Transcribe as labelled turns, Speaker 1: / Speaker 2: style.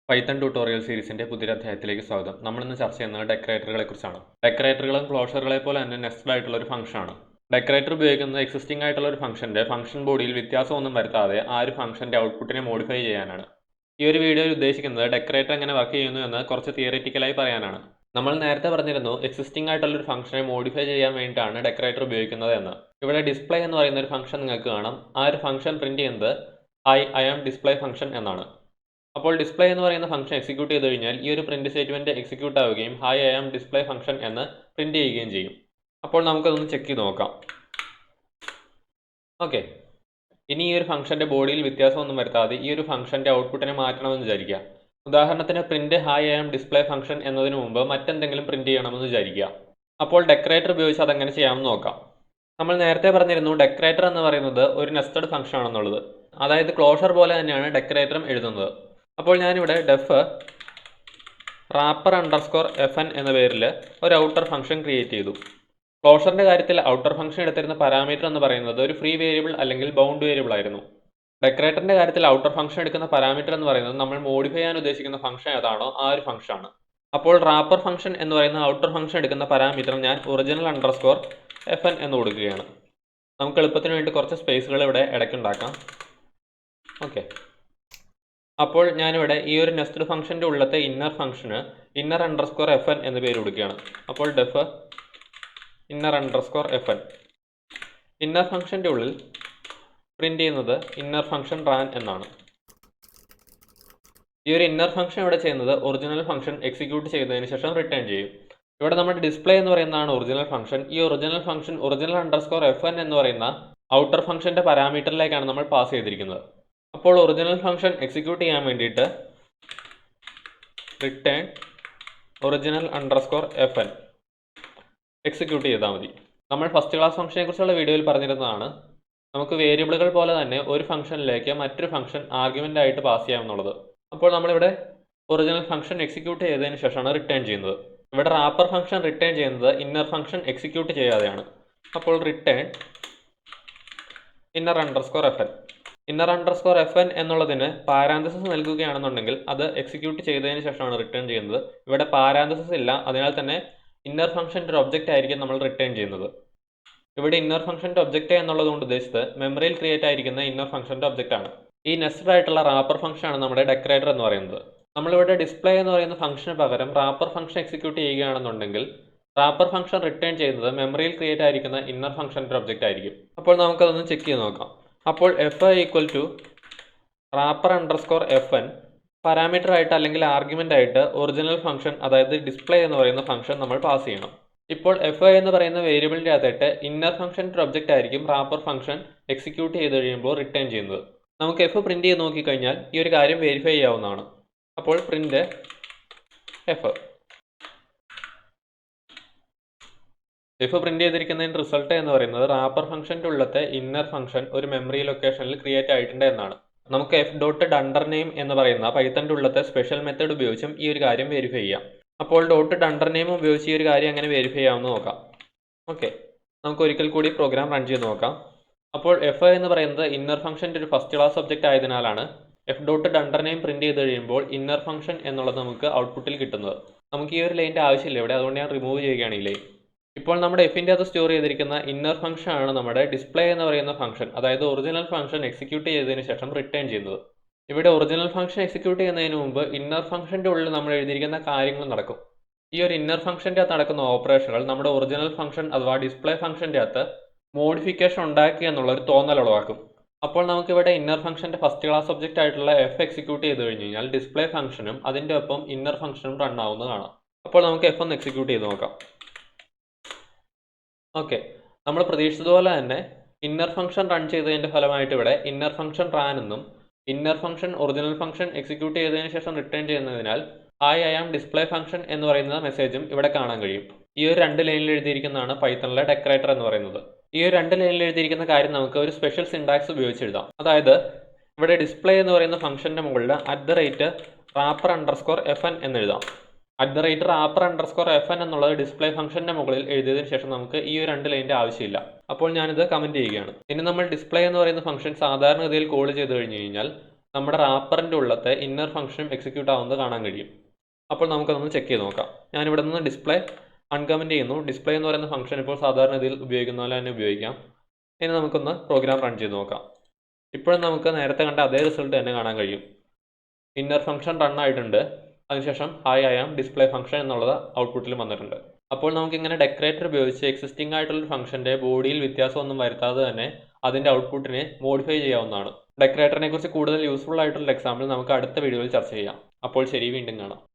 Speaker 1: Python tutorial സീരീസിന്റെ പുതിയൊരു അധ്യായത്തിലേക്ക് സ്വാഗതം. നമ്മളിന്ന് ചർച്ച ചെയ്യുന്നത് ഡെക്കറേറ്ററുകളെ കുറിച്ചാണ്. ഡെക്കറേറ്ററുകളും ക്ലോഷറുകളെ പോലെ തന്നെ നെസ്റ്റഡ് ആയിട്ടുള്ള ഒരു ഫംഗ്ഷനാണ്. ഡെക്കറേറ്റർ ഉപയോഗിക്കുന്നത് എക്സിസ്റ്റിംഗ് ആയിട്ടുള്ള ഒരു ഫംഗ്ഷന്റെ ഫംഗ്ഷൻ ബോഡിയിൽ വ്യത്യാസമൊന്നും വരുത്താതെ ആ ഒരു ഫംഗ്ഷന്റെ ഔട്ട്പുട്ടിനെ മോഡിഫൈ ചെയ്യാനാണ്. ഈ ഒരു വീഡിയോയിൽ ഉദ്ദേശിക്കുന്നത് ഡെക്കറേറ്റർ എങ്ങനെ വർക്ക് ചെയ്യുന്നു എന്ന് കുറച്ച് തിയറിറ്റിക്കലായി പറയാനാണ്. നമ്മൾ നേരത്തെ പറഞ്ഞിരുന്നു എക്സിസ്റ്റിംഗ് ആയിട്ടുള്ള ഒരു ഫംഗ്ഷനെ മോഡിഫൈ ചെയ്യാൻ വേണ്ടിയിട്ടാണ് ഡെക്കറേറ്റർ ഉപയോഗിക്കുന്നത് എന്ന്. ഇവിടെ ഡിസ്പ്ലേ എന്ന് പറയുന്ന ഒരു ഫംഗ്ഷൻ നിങ്ങൾക്ക് കാണാം. ആ ഒരു ഫംഗ്ഷൻ പ്രിന്റ് ചെയ്യുന്നത് ഐ ആം ഡിസ്പ്ലേ ഫംഗ്ഷൻ എന്നാണ്. അപ്പോൾ ഡിസ്പ്ലേ എന്ന് പറയുന്ന ഫംഗ്ഷൻ എക്സിക്യൂട്ട് ചെയ്ത് കഴിഞ്ഞാൽ ഈ ഒരു പ്രിന്റ് സ്റ്റേറ്റ്മെന്റ് എക്സിക്യൂട്ട് ആവുകയും ഐ ആം ഡിസ്പ്ലേ ഫംഗ്ഷൻ എന്ന് പ്രിന്റ് ചെയ്യുകയും ചെയ്യും. അപ്പോൾ നമുക്കതൊന്ന് ചെക്ക് ചെയ്ത് നോക്കാം. ഓക്കെ, ഇനി ഈ ഒരു ഫംഗ്ഷന്റെ ബോഡിയിൽ വ്യത്യാസമൊന്നും വരുത്താതെ ഈ ഒരു ഫംഗ്ഷന്റെ ഔട്ട്പുട്ടിനെ മാറ്റണമെന്ന് വിചാരിക്കുക. ഉദാഹരണത്തിന് print I am display function എന്നതിന് മുമ്പ് മറ്റെന്തെങ്കിലും പ്രിന്റ് ചെയ്യണമെന്ന് വിചാരിക്കുക. അപ്പോൾ ഡെക്കറേറ്റർ ഉപയോഗിച്ച് അതെങ്ങനെ ചെയ്യാമെന്ന് നോക്കാം. നമ്മൾ നേരത്തെ പറഞ്ഞിരുന്നു ഡെക്കറേറ്റർ എന്ന് പറയുന്നത് ഒരു നെസ്റ്റഡ് ഫംഗ്ഷൻ ആണെന്നുള്ളത്. അതായത് ക്ലോഷർ പോലെ തന്നെയാണ് ഡെക്കറേറ്ററും എഴുതുന്നത്. അപ്പോൾ ഞാനിവിടെ ഡെഫ് റാപ്പർ അണ്ടർസ്കോർ FN എന്ന പേരിൽ ഒരു ഔട്ടർ ഫംഗ്ഷൻ ക്രിയേറ്റ് ചെയ്തു. ക്ലോഷറിന്റെ കാര്യത്തിൽ ഔട്ടർ ഫംഗ്ഷൻ എടുത്തിരുന്ന പാരാമീറ്റർ എന്ന് പറയുന്നത് ഒരു ഫ്രീ വേരിയബിൾ അല്ലെങ്കിൽ ബൗണ്ട് വേരിയബിൾ ആയിരുന്നു. ഡെക്കറേറ്ററിന്റെ കാര്യത്തിൽ ഔട്ടർ ഫംഗ്ഷൻ എടുക്കുന്ന പാരാമീറ്റർ എന്ന് പറയുന്നത് നമ്മൾ മോഡിഫൈ ചെയ്യാൻ ഉദ്ദേശിക്കുന്ന ഫംഗ്ഷൻ ഏതാണോ ആ ഒരു ഫംഗ്ഷൻ ആണ്. അപ്പോൾ റാപ്പർ ഫംഗ്ഷൻ എന്ന് പറയുന്ന ഔട്ടർ ഫംഗ്ഷൻ എടുക്കുന്ന പാരാമീറ്റർ ഞാൻ ഒറിജിനൽ അണ്ടർസ്കോർ FN എന്ന് കൊടുക്കുകയാണ്. നമുക്ക് എളുപ്പത്തിന് വേണ്ടി കുറച്ച് സ്പേസുകൾ ഇവിടെ ഇടയ്ക്കുണ്ടാക്കാം. ഓക്കെ, അപ്പോൾ ഞാനിവിടെ ഈ ഒരു നെസ്റ്റഡ് ഫംഗ്ഷന്റെ ഉള്ളത്തെ ഇന്നർ ഫംഗ്ഷന് ഇന്നർ അണ്ടർസ്കോർ FN എന്ന് പേര് കൊടുക്കുകയാണ്. അപ്പോൾ def inner underscore FN. Inner ഫംഗ്ഷന്റെ ഉള്ളിൽ പ്രിന്റ് ചെയ്യുന്നത് ഇന്നർ ഫംഗ്ഷൻ റാൻ എന്നാണ്. ഈ ഒരു ഇന്നർ ഫംഗ്ഷൻ ഇവിടെ ചെയ്യുന്നത് ഒറിജിനൽ ഫംഗ്ഷൻ എക്സിക്യൂട്ട് ചെയ്തതിന് ശേഷം റിട്ടേൺ ചെയ്യും. ഇവിടെ നമ്മുടെ ഡിസ്പ്ലേ എന്ന് പറയുന്നതാണ് ഒറിജിനൽ ഫംഗ്ഷൻ. ഈ original function original underscore FN എന്ന് പറയുന്ന ഔട്ടർ ഫംഗ്ഷന്റെ പാരാമീറ്ററിലേക്കാണ് നമ്മൾ പാസ് ചെയ്തിരിക്കുന്നത്. അപ്പോൾ ഒറിജിനൽ ഫംഗ്ഷൻ എക്സിക്യൂട്ട് ചെയ്യാൻ വേണ്ടിയിട്ട് return original underscore FN execute ചെയ്താൽ മതി. നമ്മൾ ഫസ്റ്റ് ക്ലാസ് ഫംഗ്ഷനെ കുറിച്ചുള്ള വീഡിയോയിൽ പറഞ്ഞിരുന്നതാണ് നമുക്ക് വേരിയബിളുകൾ പോലെ തന്നെ ഒരു ഫംഗ്ഷനിലേക്ക് മറ്റൊരു ഫംഗ്ഷൻ ആർഗ്യുമെന്റ് ആയിട്ട് പാസ് ചെയ്യാമെന്നുള്ളത്. അപ്പോൾ നമ്മളിവിടെ ഒറിജിനൽ ഫംഗ്ഷൻ എക്സിക്യൂട്ട് ചെയ്തതിന് ശേഷമാണ് റിട്ടേൺ ചെയ്യുന്നത്. ഇവിടെ റാപ്പർ ഫംഗ്ഷൻ റിട്ടേൺ ചെയ്യുന്നത് ഇന്നർ ഫംഗ്ഷൻ എക്സിക്യൂട്ട് ചെയ്യാതെയാണ്. അപ്പോൾ return inner underscore FN. Inner underscore FN എന്നുള്ളതിന് പാരാന്തസിസ് നൽകുകയാണെന്നുണ്ടെങ്കിൽ അത് എക്സിക്യൂട്ട് ചെയ്തതിന് ശേഷമാണ് റിട്ടേൺ ചെയ്യുന്നത്. ഇവിടെ പാരാന്തസിസ് ഇല്ല, അതിനാൽ തന്നെ ഇന്നർ ഫംഗ്ഷൻ്റെ ഒരു ഒബ്ജക്റ്റ് ആയിരിക്കും നമ്മൾ റിട്ടേൺ ചെയ്യുന്നത്. ഇവിടെ ഇന്നർ ഫംഗ്ഷൻ്റെ ഒബ്ജക്റ്റ് എന്നുള്ളത് കൊണ്ട് ഉദ്ദേശിച്ചത് മെമ്മറിയിൽ ക്രിയേറ്റ് ആയിരിക്കുന്ന ഇന്നർ ഫംഗ്ഷൻ്റെ ഒബ്ജക്റ്റ് ആണ്. ഈ നെസ്റ്റഡ് ആയിട്ടുള്ള റാപ്പർ ഫംഗ്ഷൻ ആണ് നമ്മുടെ ഡെക്കറേറ്റർ എന്ന് പറയുന്നത്. നമ്മളിവിടെ ഡിസ്പ്ലേ എന്ന് പറയുന്ന ഫംഗ്ഷന് പകരം റാപ്പർ ഫംഗ്ഷൻ എക്സിക്യൂട്ട് ചെയ്യുകയാണെന്നുണ്ടെങ്കിൽ റാപ്പർ ഫംഗ്ഷൻ റിട്ടേൺ ചെയ്യുന്നത് മെമ്മറിയിൽ ക്രിയേറ്റ് ആയിരിക്കുന്ന ഇന്നർ ഫംഗ്ഷൻ്റെ ഒബ്ജക്റ്റ് ആയിരിക്കും. അപ്പോൾ നമുക്കതൊന്ന് ചെക്ക് ചെയ്ത് നോക്കാം. അപ്പോൾ F equal to wrapper underscore FN parameter ആയിട്ട് അല്ലെങ്കിൽ ആർഗ്യുമെന്റ് ആയിട്ട് ഒറിജിനൽ ഫംഗ്ഷൻ അതായത് ഡിസ്പ്ലേ എന്ന് പറയുന്ന ഫംഗ്ഷൻ നമ്മൾ പാസ് ചെയ്യണം. ഇപ്പോൾ F എന്ന് പറയുന്ന വേരിയബിളിൻ്റെ അകത്തായിട്ട് ഇന്നർ ഫംഗ്ഷൻ്റെ ഒബ്ജക്റ്റ് ആയിരിക്കും റാപ്പർ ഫംഗ്ഷൻ എക്സിക്യൂട്ട് ചെയ്ത് കഴിയുമ്പോൾ റിട്ടേൺ ചെയ്യുന്നത്. നമുക്ക് F പ്രിന്റ് ചെയ്ത് നോക്കിക്കഴിഞ്ഞാൽ ഈ ഒരു കാര്യം വെരിഫൈ ചെയ്യാവുന്നതാണ്. അപ്പോൾ പ്രിന്റ് F പ്രിന്റ് ചെയ്തിരിക്കുന്നതിൻ്റെ റിസൾട്ട് എന്ന് പറയുന്നത് റാപ്പർ ഫംഗ്ഷൻ്റെ ഉള്ളത്തെ ഇന്നർ ഫംഗ്ഷൻ ഒരു മെമ്മറി ലൊക്കേഷനിൽ ക്രിയേറ്റ് ആയിട്ടുണ്ട് എന്നാണ്. നമുക്ക് F.UnderName എന്ന് പറയുന്ന പൈത്തൻ്റെ ഉള്ളത്തെ സ്പെഷ്യൽ മെത്തേഡ് ഉപയോഗിച്ചും ഈ ഒരു കാര്യം വെരിഫൈ ചെയ്യാം. അപ്പോൾ .UnderName ഉപയോഗിച്ച് ഈ ഒരു കാര്യം എങ്ങനെ വെരിഫൈ ചെയ്യാമെന്ന് നോക്കാം. ഓക്കെ, നമുക്ക് ഒരിക്കൽ കൂടി പ്രോഗ്രാം റൺ ചെയ്ത് നോക്കാം. അപ്പോൾ F എന്ന് പറയുന്നത് ഇന്നർ ഫംഗ്ഷൻ്റെ ഒരു ഫസ്റ്റ് ക്ലാസ് ഒബ്ജക്റ്റ് ആയതിനാലാണ് F.UnderName പ്രിന്റ് ചെയ്ത് കഴിയുമ്പോൾ ഇന്നർ ഫംഗ്ഷൻ എന്നുള്ളത് നമുക്ക് ഔട്ട്പുട്ടിൽ കിട്ടുന്നത്. നമുക്ക് ഈ ഒരു ലൈൻ്റെ ആവശ്യമില്ല ഇവിടെ, അതുകൊണ്ട് ഞാൻ റിമൂവ് ചെയ്യുകയാണ് ഈ ലൈൻ. ഇപ്പോൾ നമ്മുടെ Fൻ്റെ അകത്ത് സ്റ്റോർ ചെയ്തിരിക്കുന്ന ഇന്നർ ഫംഗ്ഷൻ ആണ് നമ്മുടെ ഡിസ്പ്ലേ എന്ന് പറയുന്ന ഫംഗ്ഷൻ, അതായത് ഒറിജിനൽ ഫംഗ്ഷൻ എക്സിക്യൂട്ട് ചെയ്തതിന് ശേഷം റിട്ടേൺ ചെയ്യുന്നത്. ഇവിടെ ഒറിജിനൽ ഫംഗ്ഷൻ എക്സിക്യൂട്ട് ചെയ്യുന്നതിന് മുമ്പ് ഇന്നർ ഫംഗ്ഷൻ്റെ ഉള്ളിൽ നമ്മൾ എഴുതിയിരിക്കുന്ന കാര്യങ്ങൾ നടക്കും. ഈ ഒരു ഇന്നർ ഫംഗ്ഷൻ്റെ അകത്ത് നടക്കുന്ന ഓപ്പറേഷനുകൾ നമ്മുടെ ഒറിജിനൽ ഫംഗ്ഷൻ അഥവാ ഡിസ്പ്ലേ ഫംഗ്ഷൻ്റെ അകത്ത് മോഡിഫിക്കേഷൻ ഉണ്ടാക്കി എന്നുള്ളൊരു തോന്നൽ ഉളവാക്കും. അപ്പോൾ നമുക്കിവിടെ ഇന്നർ ഫംഗ്ഷൻ്റെ ഫസ്റ്റ് ക്ലാസ് ഒബ്ജക്റ്റ് ആയിട്ടുള്ള F എക്സിക്യൂട്ട് ചെയ്ത് കഴിഞ്ഞ് കഴിഞ്ഞാൽ ഡിസ്പ്ലേ ഫംഗ്ഷനും അതിൻ്റെ ഒപ്പം ഇന്നർ ഫംഗ്ഷനും റൺ ആവുന്നതാണ്. അപ്പോൾ നമുക്ക് F ഒന്ന് എക്സിക്യൂട്ട് ചെയ്ത് നോക്കാം. ഓക്കെ, നമ്മൾ പ്രതീക്ഷിച്ചതുപോലെ തന്നെ ഇന്നർ ഫംഗ്ഷൻ റൺ ചെയ്തതിൻ്റെ ഫലമായിട്ട് ഇവിടെ ഇന്നർ ഫംഗ്ഷൻ റാൻ എന്നും inner function original function execute ചെയ്തതിന് ശേഷം റിട്ടേൺ ചെയ്യുന്നതിനാൽ ഐ ആം ഡിസ്പ്ലേ ഫംഗ്ഷൻ എന്ന് പറയുന്ന മെസ്സേജും ഇവിടെ കാണാൻ കഴിയും. ഈ ഒരു രണ്ട് ലൈനിൽ എഴുതിയിരിക്കുന്നതാണ് പൈത്തണിലെ ഡെക്കറേറ്റർ എന്ന് പറയുന്നത്. ഈ ഒരു രണ്ട് ലൈനിൽ എഴുതിയിരിക്കുന്ന കാര്യം നമുക്ക് ഒരു സ്പെഷ്യൽ സിൻടാക്സ് ഉപയോഗിച്ച് എഴുതാം. അതായത് ഇവിടെ ഡിസ്പ്ലേ എന്ന് പറയുന്ന ഫംഗ്ഷൻ്റെ മുകളിൽ റാപ്പർ അണ്ടർസ്കോർ FN എന്ന് എഴുതാം. റാപ്പർ അണ്ടർസ്കോർ FN എന്നുള്ളത് ഡിസ്പ്ലേ ഫംഗ്ഷന്റെ മുകളിൽ എഴുതിയതിനു ശേഷം നമുക്ക് ഈ ഒരു രണ്ട് ലൈനിന്റെ ആവശ്യമില്ല. അപ്പോൾ ഞാനിത് കമന്റ് ചെയ്യുകയാണ്. ഇനി നമ്മൾ ഡിസ്പ്ലേ എന്ന് പറയുന്ന ഫംഗ്ഷൻ സാധാരണഗതിയിൽ കോൾ ചെയ്ത് കഴിഞ്ഞു കഴിഞ്ഞാൽ നമ്മുടെ റാപ്പറിൻ്റെ ഉള്ളത്തെ ഇന്നർ ഫംഗ്ഷനും എക്സിക്യൂട്ട് ആവുന്നത് കാണാൻ കഴിയും. അപ്പോൾ നമുക്കതൊന്ന് ചെക്ക് ചെയ്ത് നോക്കാം. ഞാനിവിടെ നിന്ന് ഡിസ്പ്ലേ അൺകമൻറ്റ് ചെയ്യുന്നു. ഡിസ്പ്ലേ എന്ന് പറയുന്ന ഫംഗ്ഷൻ ഇപ്പോൾ സാധാരണ ഇതിൽ ഉപയോഗിക്കുന്ന പോലെ തന്നെ ഉപയോഗിക്കാം. ഇനി നമുക്കൊന്ന് പ്രോഗ്രാം റൺ ചെയ്ത് നോക്കാം. ഇപ്പോഴും നമുക്ക് നേരത്തെ കണ്ട അതേ റിസൾട്ട് തന്നെ കാണാൻ കഴിയും. ഇന്നർ ഫംഗ്ഷൻ റൺ ആയിട്ടുണ്ട്. അതിനുശേഷം hi I am display function എന്നുള്ളത് ഔട്ട്പുട്ടിൽ വന്നിട്ടുണ്ട്. അപ്പോൾ നമുക്കിങ്ങനെ ഡെക്കറേറ്റർ ഉപയോഗിച്ച് എക്സിസ്റ്റിംഗ് ആയിട്ടുള്ള ഫംഗ്ഷൻ്റെ ബോഡിയിൽ വ്യത്യാസമൊന്നും വരുത്താതെ തന്നെ അതിൻ്റെ ഔട്ട്പുട്ടിനെ മോഡിഫൈ ചെയ്യാവുന്നതാണ്. ഡെക്കറേറ്ററിനെ കുറിച്ച് കൂടുതൽ യൂസ്ഫുൾ ആയിട്ടുള്ള എക്സാമ്പിൾ നമുക്ക് അടുത്ത വീഡിയോയിൽ ചർച്ച ചെയ്യാം. അപ്പോൾ ശരി, വീണ്ടും കാണാം.